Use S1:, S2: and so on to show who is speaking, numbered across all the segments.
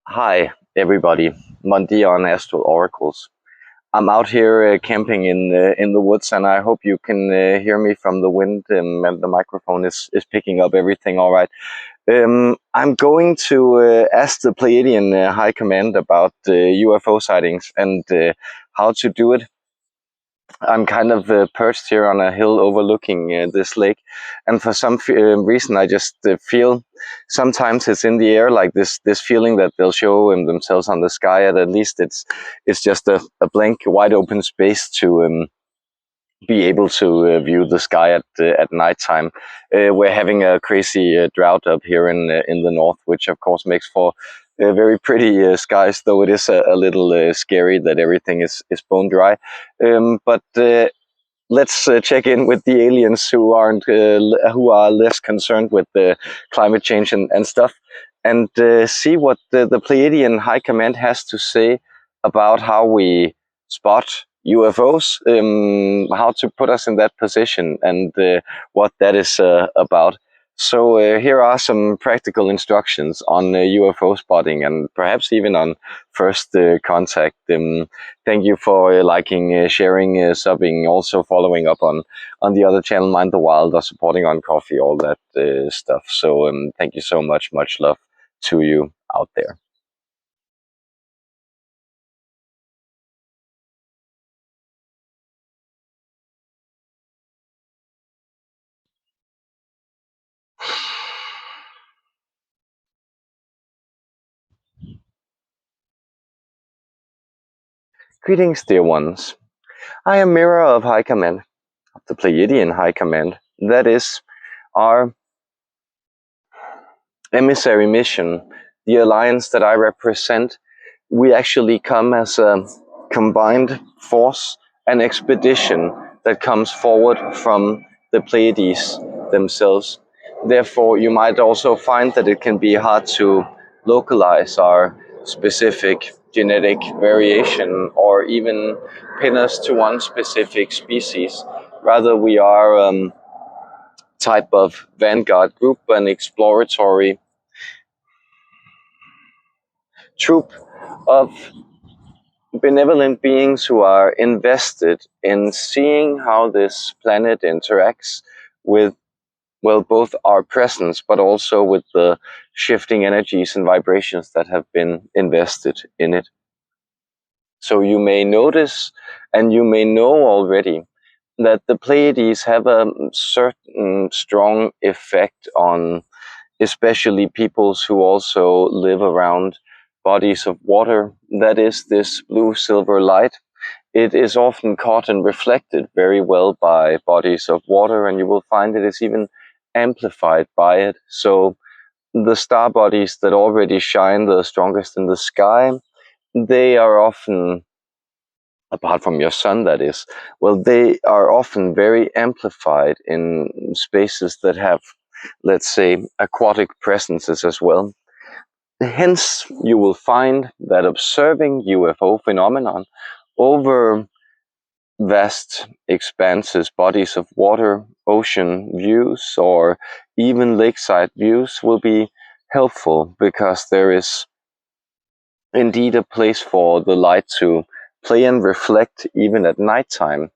S1: Hi, everybody. Mundaeon Astral Oracles. I'm out here camping in the woods, and I hope you can hear me from the wind. And the microphone is picking up everything all right. I'm going to ask the Pleiadian High Command about UFO sightings and how to do it. I'm kind of perched here on a hill overlooking this lake, and for some reason, I just feel sometimes it's in the air, like this feeling that they'll show themselves on the sky. At least it's just a blank, wide open space to be able to view the sky at nighttime. We're having a crazy drought up here in the north, which of course makes for very pretty skies, though it is a little scary that everything is bone dry. But let's check in with the aliens who who are less concerned with the climate change and stuff, and see what the Pleiadian High Command has to say about how we spot UFOs, how to put us in that position, and what that is about. So here are some practical instructions on UFO spotting, and perhaps even on first contact. Thank you for liking, sharing, subbing, also following up on the other channel, Mind the Wild, or supporting on Coffee, all that stuff. So thank you so much. Much love to you out there. Greetings, dear ones. I am Mira of High Command, of the Pleiadian High Command. That is our emissary mission, the alliance that I represent. We actually come as a combined force, an expedition that comes forward from the Pleiades themselves. Therefore, you might also find that it can be hard to localize our specific genetic variation or even pin us to one specific species. Rather, we are type of vanguard group, an exploratory troop of benevolent beings who are invested in seeing how this planet interacts with, well, both our presence, but also with the shifting energies and vibrations that have been invested in it. So you may notice, and you may know already, that the Pleiades have a certain strong effect on especially peoples who also live around bodies of water. That is this blue-silver light. It is often caught and reflected very well by bodies of water, and you will find it is even amplified by it. So the star bodies that already shine the strongest in the sky, they are often, apart from your sun that is, well, they are often very amplified in spaces that have, let's say, aquatic presences as well. Hence, you will find that observing UFO phenomenon over vast expanses, bodies of water, ocean views, or even lakeside views will be helpful, because there is indeed a place for the light to play and reflect even at nighttime.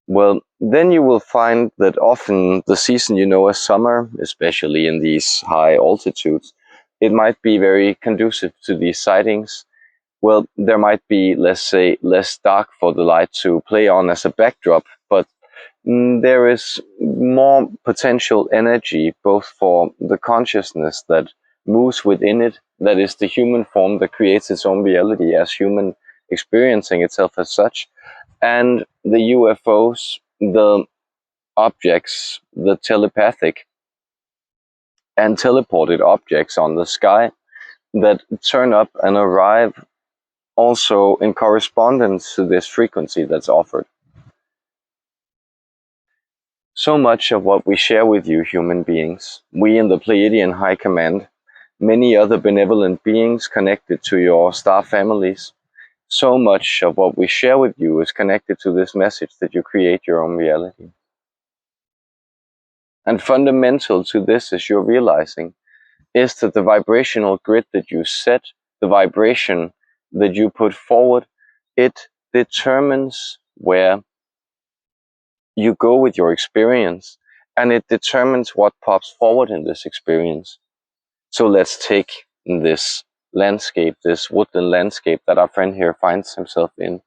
S1: Well, then you will find that often the season you know as summer, especially in these high altitudes, it might be very conducive to these sightings. Well, there might be, let's say, less dark for the light to play on as a backdrop, but there is more potential energy both for the consciousness that moves within it, that is the human form that creates its own reality as human, experiencing itself as such, and the UFOs, the objects, the telepathic and teleported objects on the sky that turn up and arrive also in correspondence to this frequency that's offered. So much of what we share with you, human beings, we in the Pleiadian High Command, many other benevolent beings connected to your star families, so much of what we share with you is connected to this message that you create your own reality. And fundamental to this, as you're realizing, is that the vibrational grid that you set the vibration that you put forward, it determines where you go with your experience, and it determines what pops forward in this experience. So let's take this landscape, this woodland landscape that our friend here finds himself in.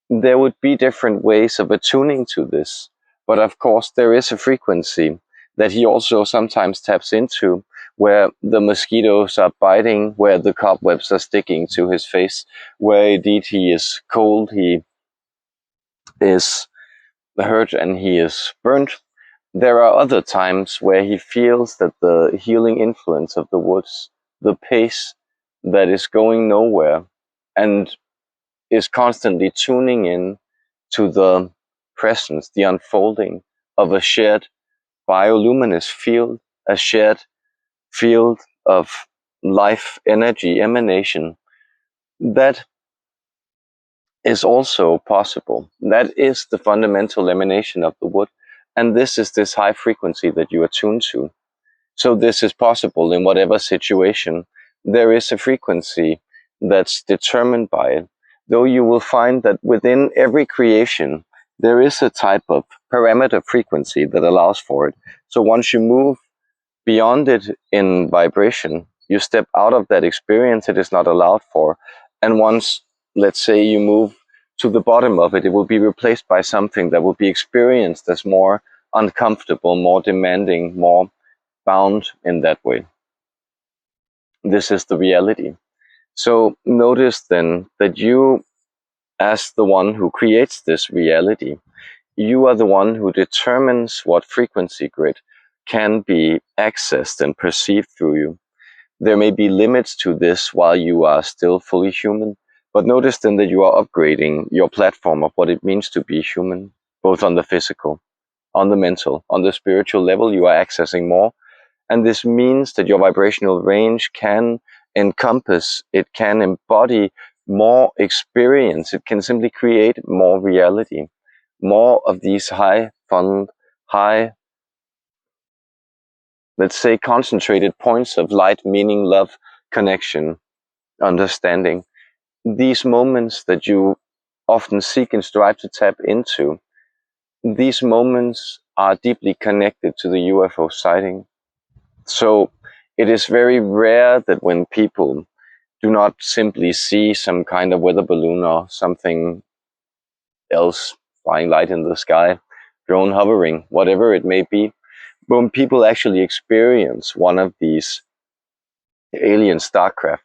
S1: There would be different ways of attuning to this, but of course there is a frequency that he also sometimes taps into, where the mosquitoes are biting, where the cobwebs are sticking to his face, where indeed he is cold, he is hurt, and he is burnt. There are other times where he feels that the healing influence of the woods, the pace that is going nowhere, and is constantly tuning in to the presence, the unfolding of a shared bioluminous field, a shared field of life energy emanation. That is also possible. That is the fundamental emanation of the wood. And this is this high frequency that you attune to. So this is possible in whatever situation. There is a frequency that's determined by it. Though you will find that within every creation, there is a type of parameter frequency that allows for it. So once you move beyond it in vibration, you step out of that experience, it is not allowed for. And once, let's say, you move to the bottom of it, it will be replaced by something that will be experienced as more uncomfortable, more demanding, more bound in that way. This is the reality. So notice then that you, as the one who creates this reality, you are the one who determines what frequency grid can be accessed and perceived through you. There may be limits to this while you are still fully human, but notice then that you are upgrading your platform of what it means to be human, both on the physical, on the mental, on the spiritual level. You are accessing more. And this means that your vibrational range can encompass, it can embody more experience. It can simply create more reality, more of these high funneled, high, let's say, concentrated points of light, meaning, love, connection, understanding. These moments that you often seek and strive to tap into, these moments are deeply connected to the UFO sighting. So it is very rare that when people do not simply see some kind of weather balloon or something else, flying light in the sky, drone hovering, whatever it may be, when people actually experience one of these alien starcraft,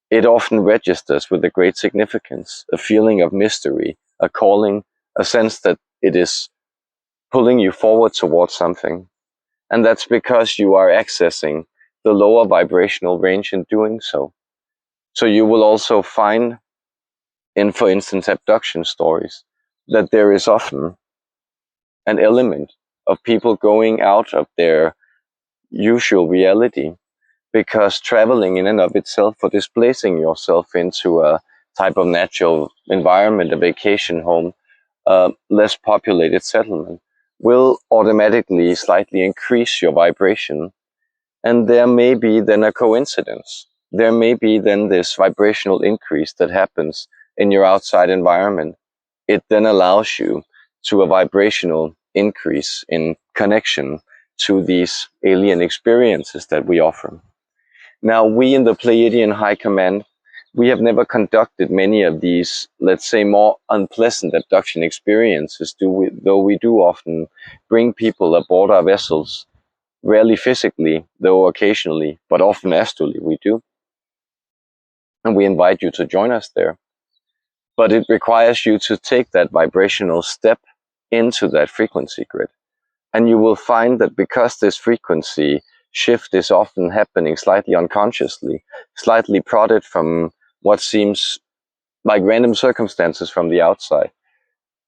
S1: it often registers with a great significance, a feeling of mystery, a calling, a sense that it is pulling you forward towards something. And that's because you are accessing the lower vibrational range in doing so. So you will also find in, for instance, abduction stories, that there is often an element of people going out of their usual reality, because traveling in and of itself, or displacing yourself into a type of natural environment, a vacation home, less populated settlement, will automatically slightly increase your vibration. And there may be then a coincidence. There may be then this vibrational increase that happens in your outside environment. It then allows you to a vibrational increase in connection to these alien experiences that we offer. Now, we in the Pleiadian High Command, we have never conducted many of these, let's say, more unpleasant abduction experiences, though we do often bring people aboard our vessels. Rarely physically, though occasionally, but often astrally we do. And we invite you to join us there. But it requires you to take that vibrational step into that frequency grid. And you will find that because this frequency shift is often happening slightly unconsciously, slightly prodded from what seems like random circumstances from the outside,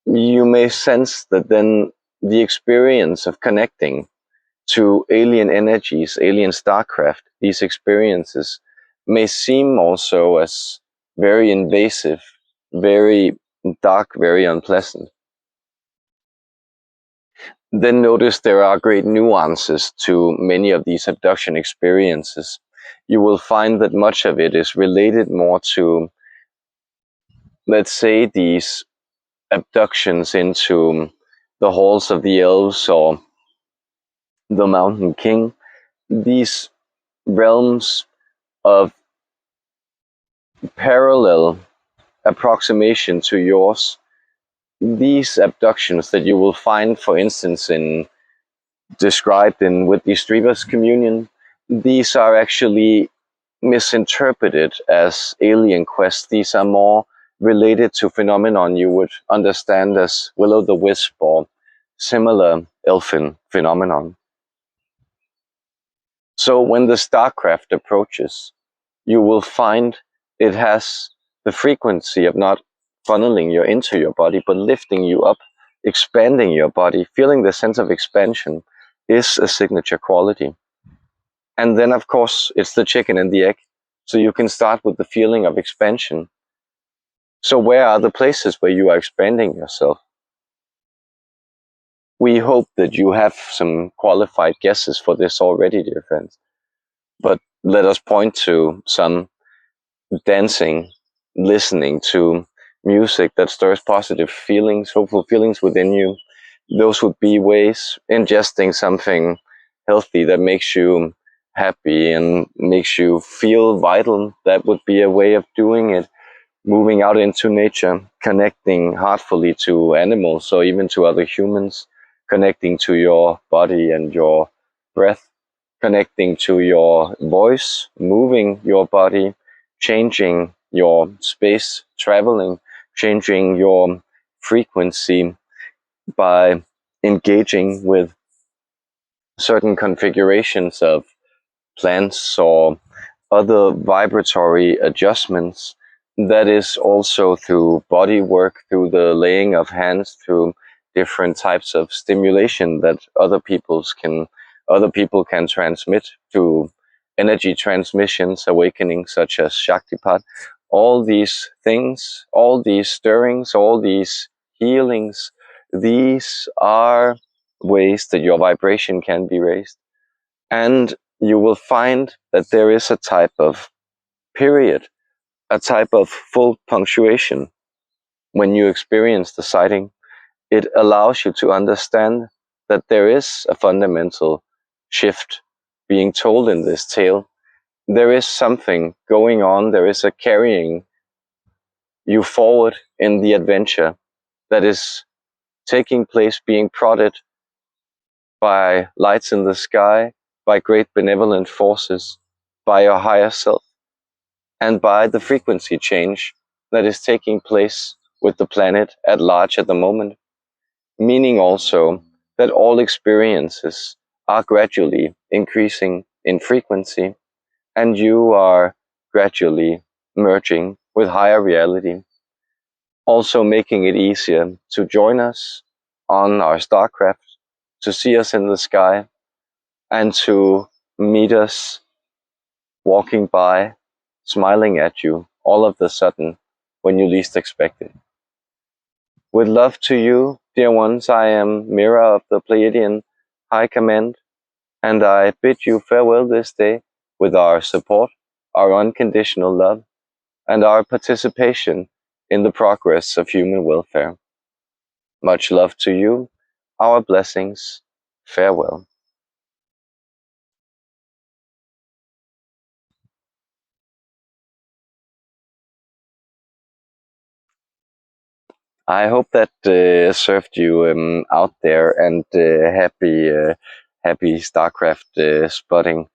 S1: you may sense that then the experience of connecting to alien energies, alien starcraft, these experiences may seem also as very invasive, very dark, very unpleasant. Then notice there are great nuances to many of these abduction experiences. you will find that much of it is related more to, let's say, these abductions into the halls of the elves or the Mountain King, these realms of parallel approximation to yours, these abductions that you will find, for instance, in described in Whitley Strieber's Communion, these are actually misinterpreted as alien quests. These are more related to phenomenon you would understand as will-o'-the-wisp or similar elfin phenomenon. So when the starcraft approaches, you will find it has the frequency of not funneling you into your body, but lifting you up, expanding your body. Feeling the sense of expansion is a signature quality. And then, of course, it's the chicken and the egg. So you can start with the feeling of expansion. So where are the places where you are expanding yourself? We hope that you have some qualified guesses for this already, dear friends. But let us point to some dancing, listening to music that stirs positive feelings, hopeful feelings within you. Those would be ways. Ingesting something healthy that makes you happy and makes you feel vital, that would be a way of doing it. Moving out into nature, connecting heartfully to animals or even to other humans, connecting to your body and your breath, connecting to your voice, moving your body, changing your space, traveling, changing your frequency by engaging with certain configurations of plants or other vibratory adjustments. That is also through body work, through the laying of hands, through different types of stimulation that other people can transmit through energy transmissions, awakening such as Shaktipat. All these things, all these stirrings, all these healings, these are ways that your vibration can be raised. And you will find that there is a type of period, a type of full punctuation when you experience the sighting. It allows you to understand that there is a fundamental shift being told in this tale. There is something going on, there is a carrying you forward in the adventure that is taking place, being prodded by lights in the sky, by great benevolent forces, by your higher self, and by the frequency change that is taking place with the planet at large at the moment, meaning also that all experiences are gradually increasing in frequency, and you are gradually merging with higher reality, also making it easier to join us on our starcraft, to see us in the sky, and to meet us walking by, smiling at you all of a sudden when you least expect it. With love to you, dear ones, I am Mira of the Pleiadian High Command, and I bid you farewell this day with our support, our unconditional love, and our participation in the progress of human welfare. Much love to you, our blessings, farewell. I hope that served you out there, and happy StarCraft spotting.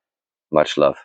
S1: Much love.